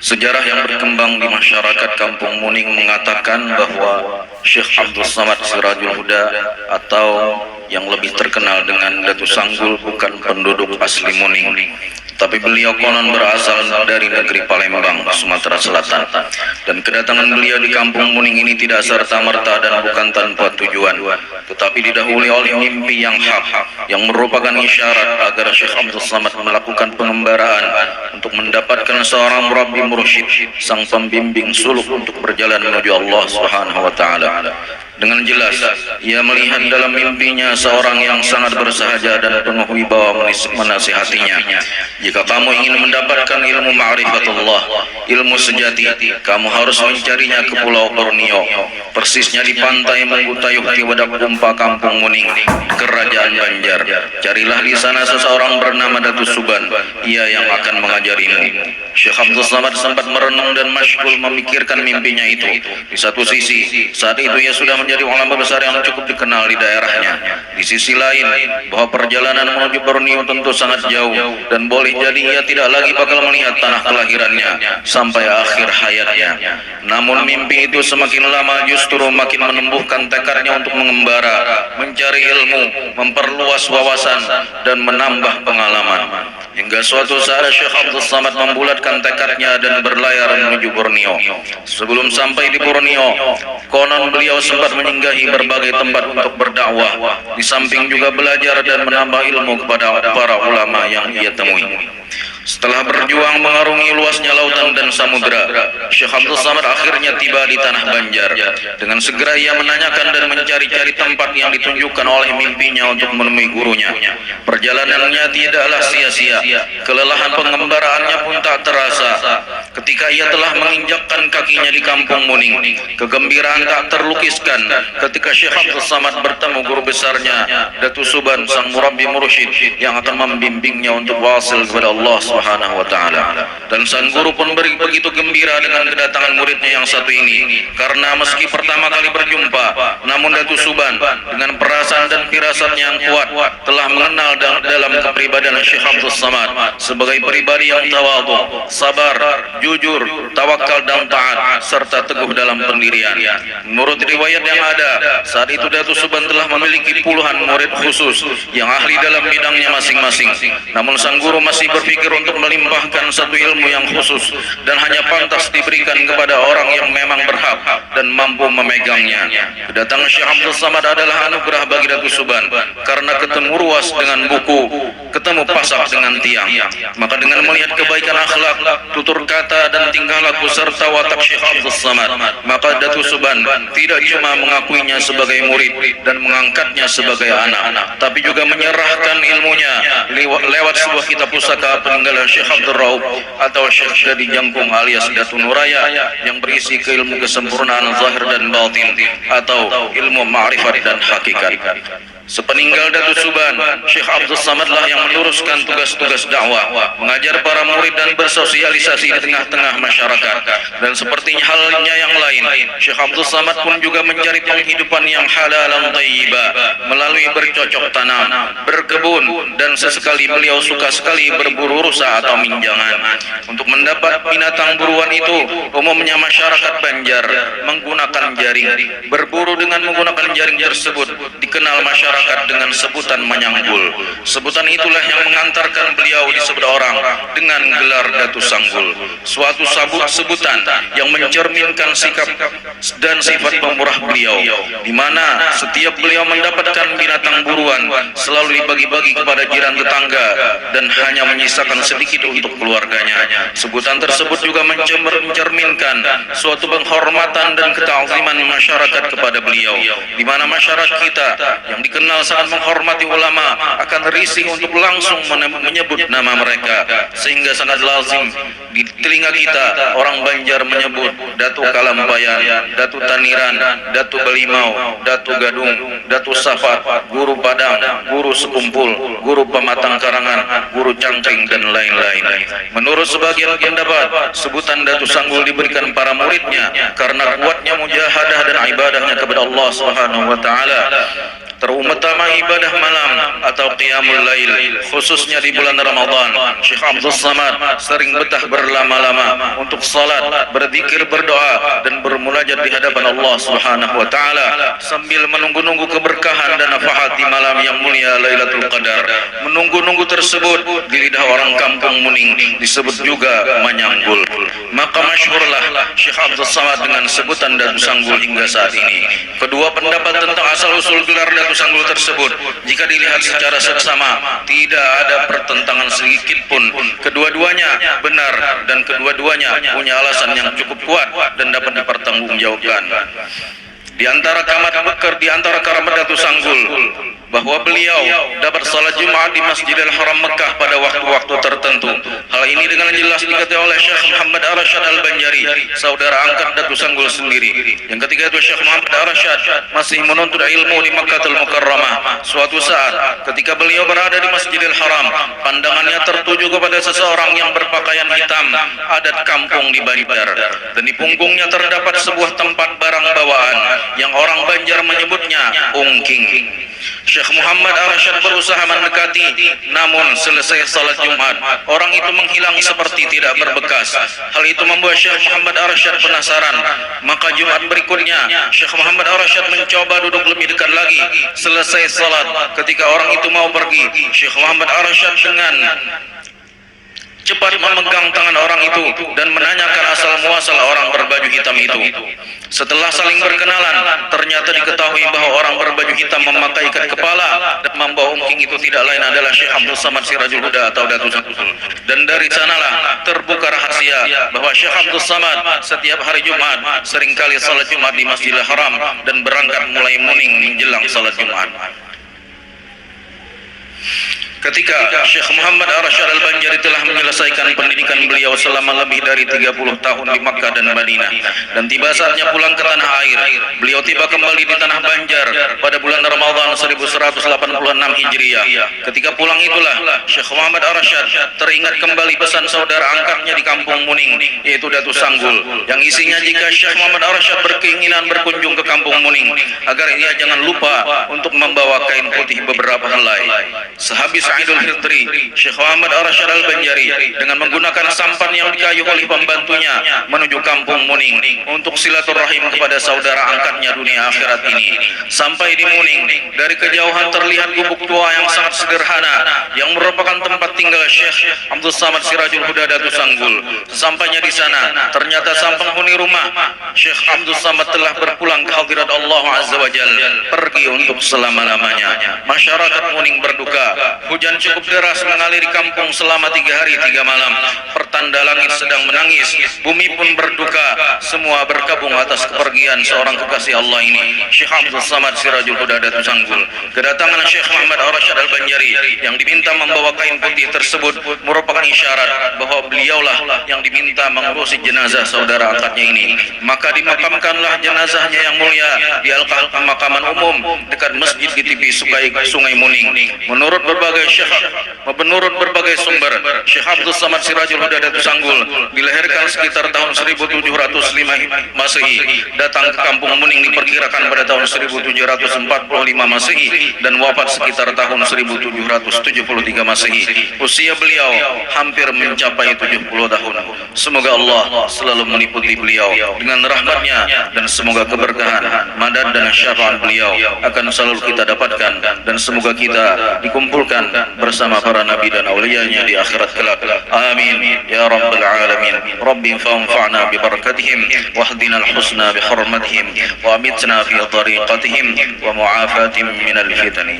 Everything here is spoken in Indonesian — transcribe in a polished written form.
Sejarah yang berkembang di masyarakat Kampung Muning mengatakan bahwa Syekh Abdul Samad Sirajul Huda atau yang lebih terkenal dengan Datu Sanggul bukan penduduk asli Muning, tapi beliau konon berasal dari negeri Palembang, Sumatera Selatan. Dan kedatangan beliau di Kampung Muning ini tidak serta-merta dan bukan tanpa tujuan, tetapi didahului oleh mimpi yang hak, yang merupakan isyarat agar Syekh Abdul Samad melakukan pengembaraan untuk mendapatkan seorang murabbi mursyid, sang pembimbing suluk untuk berjalan menuju Allah Subhanahu wa taala. Dengan jelas ia melihat dalam mimpinya seorang yang sangat bersahaja dan penuh wibawa menasihatinya. Jika kamu ingin mendapatkan ilmu ma'rifatullah, ilmu sejati, kamu harus mencarinya ke Pulau Borneo, persisnya di pantai Mangutayuh di Wadak Kumpa Kampung Muning, Kerajaan Banjar. Carilah di sana seseorang bernama Datu Suban, ia yang akan mengajarimu. Syekh Abdul Samad sempat merenung dan masyghul memikirkan mimpinya itu. Di satu sisi, saat itu ia sudah menjadi ulama besar yang cukup dikenal di daerahnya. Di sisi lain, bahwa perjalanan menuju Borneo tentu sangat jauh dan boleh jadi ia tidak lagi bakal melihat tanah kelahirannya sampai akhir hayatnya. Namun mimpi itu semakin lama justru makin menumbuhkan tekadnya untuk mengembara, mencari ilmu, memperluas wawasan dan menambah pengalaman. Hingga suatu saat Syekh Abdul Samad membulatkan tekadnya dan berlayar menuju Borneo. Sebelum sampai di Borneo, konon beliau sempat menyinggahi berbagai tempat untuk berdakwah, di samping juga belajar dan menambah ilmu kepada para ulama yang ia temui. Setelah berjuang mengarungi luasnya lautan dan samudera, Syekh Abdul Samad akhirnya tiba di tanah Banjar. Dengan segera ia menanyakan dan mencari-cari tempat yang ditunjukkan oleh mimpinya untuk menemui gurunya. Perjalanannya tidaklah sia-sia, kelelahan pengembaraannya pun tak terasa. Ketika ia telah menginjakkan kakinya di Kampung Muning, kegembiraan tak terlukiskan ketika Syekh Abdul Samad bertemu guru besarnya, Datu Suban, sang murabbi mursyid yang akan membimbingnya untuk wasil kepada Allah Subhanahu wa taala. Dan sang guru pun begitu gembira dengan kedatangan muridnya yang satu ini, karena meski pertama kali berjumpa, namun Datu Suban dengan perasaan dan firasatnya yang kuat telah mengenal dalam kepribadian Syekh Abdul Samad sebagai pribadi yang tawadhu, sabar, jujur, tawakal dan taat, serta teguh dalam pendirian. Menurut riwayat yang ada, saat itu Datu Suban telah memiliki puluhan murid khusus yang ahli dalam bidangnya masing-masing. Namun sang guru masih berpikir untuk melimpahkan satu ilmu yang khusus dan hanya pantas diberikan kepada orang yang memang berhak dan mampu memegangnya. Kedatangan Syekh Abdul Samad adalah anugerah bagi Datu Suban, karena ketemu ruas dengan buku, ketemu pasak dengan tiang. Maka dengan melihat kebaikan akhlak, tutur kata dan tingkah laku serta watak Syekh Abdul Samad, maka Datu Suban tidak cuma mengakuinya sebagai murid dan mengangkatnya sebagai anak, tapi juga menyerahkan ilmunya lewat sebuah kitab pusaka peninggalan Syekh Abdul Raub atau Syekh Dadi Jangkung alias Datu Nuraya, yang berisi keilmu kesempurnaan zahir dan batin atau ilmu ma'rifat dan hakikat. Sepeninggal Datu Suban, Syekh Abdul Samad lah yang meneruskan tugas-tugas dakwah, mengajar para murid dan bersosialisasi di tengah-tengah masyarakat. Dan sepertinya halnya yang lain, Syekh Abdul Samad pun juga mencari penghidupan yang halal dan thayyibah melalui bercocok tanam, berkebun, dan sesekali beliau suka sekali berburu rusa atau minjangan. Untuk mendapat binatang buruan itu, umumnya masyarakat Banjar menggunakan jaring. Berburu dengan menggunakan jaring tersebut dikenal masyarakat dengan sebutan manyanggul. Sebutan itulah yang mengantarkan beliau disebut orang dengan gelar Datu Sanggul, suatu sebutan yang mencerminkan sikap dan sifat pemurah beliau, di mana setiap beliau mendapatkan binatang buruan selalu dibagi-bagi kepada jiran tetangga dan hanya menyisakan sedikit untuk keluarganya. Sebutan tersebut juga mencerminkan suatu penghormatan dan ketakziman masyarakat kepada beliau, di mana masyarakat kita yang dikenal sangat menghormati ulama akan risih untuk langsung menyebut nama mereka, sehingga sangat lazim di telinga kita orang Banjar menyebut Datu Kalampayan, Datu Taniran, Datu Belimau, Datu Gadung, Datu Safat, Guru Padang, Guru Sekumpul, Guru Pematang Karangan, Guru Cangkring, dan lain-lain. Menurut sebagian pendapat, sebutan Datu Sanggul diberikan para muridnya karena kuatnya mujahadah dan ibadahnya kepada Allah Subhanahu wa taala. terutama ibadah malam atau qiyamul lail, khususnya di bulan Ramadan. Syekh Abdul Samad sering betah berlama-lama untuk salat, berzikir, berdoa dan bermunajat di hadapan Allah Subhanahu wa taala sambil menunggu-nunggu keberkahan dan nafahat di malam yang mulia Lailatul Qadar. Menunggu-nunggu tersebut di lidah orang kampung Muning disebut juga manyanggul. Maka masyhurlah Syekh Abdul Samad dengan sebutan Datu Sanggul hingga saat ini. Kedua pendapat tentang asal-usul gelar Datu Sanggul tersebut, jika dilihat secara seksama, tidak ada pertentangan sedikit pun. Kedua-duanya benar dan kedua-duanya punya alasan yang cukup kuat dan dapat dipertanggungjawabkan. Di antara keramat Datu Sanggul bahwa beliau dapat salat Jumat di Masjidil Haram Mekah pada waktu-waktu tertentu. Hal ini dengan jelas diketahui oleh Syekh Muhammad Arsyad Al-Banjari, saudara angkat Datu Sanggul sendiri. Yang ketiga itu Syekh Muhammad Arsyad masih menuntut ilmu di Makkahul Mukarramah. Suatu saat ketika beliau berada di Masjidil Haram, pandangannya tertuju kepada seseorang yang berpakaian hitam, adat kampung di Banjar, dan di punggungnya terdapat sebuah tempat barang bawaan yang orang Banjar menyebutnya ungking. Syekh Muhammad Arsyad berusaha mendekati, namun selesai salat Jumat, orang itu menghilang seperti tidak berbekas. Hal itu membuat Syekh Muhammad Arsyad penasaran. Maka Jumat berikutnya, Syekh Muhammad Arsyad mencoba duduk lebih dekat lagi. Selesai salat, ketika orang itu mau pergi, Syekh Muhammad Arsyad dengan cepat memegang tangan orang itu dan menanyakan asal muasal orang berbaju hitam itu. Setelah saling berkenalan, ternyata diketahui bahwa orang berbaju hitam memakai ikat kepala dan membawa ungking itu tidak lain adalah Syekh Abdul Samad Sirajul Huda atau Datu Sanggul. Dan dari sanalah terbuka rahasia bahwa Syekh Abdul Samad setiap hari Jumat seringkali salat Jumat di Masjidil Haram dan berangkat mulai Muning menjelang salat Jumat. Ketika Syekh Muhammad Arsyad Al-Banjari telah menyelesaikan pendidikan beliau selama lebih dari 30 tahun di Makkah dan Madinah, dan tiba saatnya pulang ke tanah air, beliau tiba kembali di tanah Banjar pada bulan Ramadan 1186 Hijriah. Ketika pulang itulah Syekh Muhammad Arsyad teringat kembali pesan saudara angkatnya di kampung Muning, yaitu Datu Sanggul, yang isinya jika Syekh Muhammad Arsyad berkeinginan berkunjung ke kampung Muning, agar ia jangan lupa untuk membawa kain putih beberapa helai. Sehabis Idul Fitri, Syekh Muhammad Arsyad Al-Banjari dengan menggunakan sampan yang dikayuh oleh pembantunya menuju kampung Muning untuk silaturahim kepada saudara angkatnya dunia akhirat ini. Sampai di Muning, dari kejauhan terlihat gubuk tua yang sangat sederhana yang merupakan tempat tinggal Syekh Abdul Samad Sirajul Huda Datu Sanggul. Sampainya di sana, ternyata sang penghuni rumah Syekh Abdul Samad telah berpulang ke hadirat Allah Azza wa Jalla, pergi untuk selama-lamanya. Masyarakat Muning berduka. Hujan cukup deras mengalir di kampung selama 3 hari 3 malam. Pertanda langit sedang menangis, bumi pun berduka. Semua berkabung atas kepergian seorang kekasih Allah ini, Syekh Abdul Samad Sirajul Huda Datu Sanggul. Kedatangan Syekh Muhammad Arsyad Al-Banjari yang diminta membawa kain putih tersebut merupakan isyarat bahwa beliaulah yang diminta mengurusi jenazah saudara angkatnya ini. Maka dimakamkanlah jenazahnya yang mulia di pemakaman umum dekat masjid di tepi Sungai Muning. Menurut berbagai sumber, Syekh Abdul Samad Sirajul Huda Datu Sanggul dilahirkan sekitar tahun 1705 Masehi, datang ke kampung Muning diperkirakan pada tahun 1745 Masehi dan wafat sekitar tahun 1773 Masehi. Usia beliau hampir mencapai 70 tahun. Semoga Allah selalu meliputi beliau dengan rahmatnya, dan semoga keberkahan, madad dan syafaat beliau akan selalu kita dapatkan, dan semoga kita dikumpulkan bersama para nabi dan awliyanya di akhirat kelak. Amin ya rabbal alamin. Rabbi fanfa'na bi barakatihim wahdina al-husna bi hurmatihim wa amitna fi tariqatihim wa mu'afatihim min al-fitani.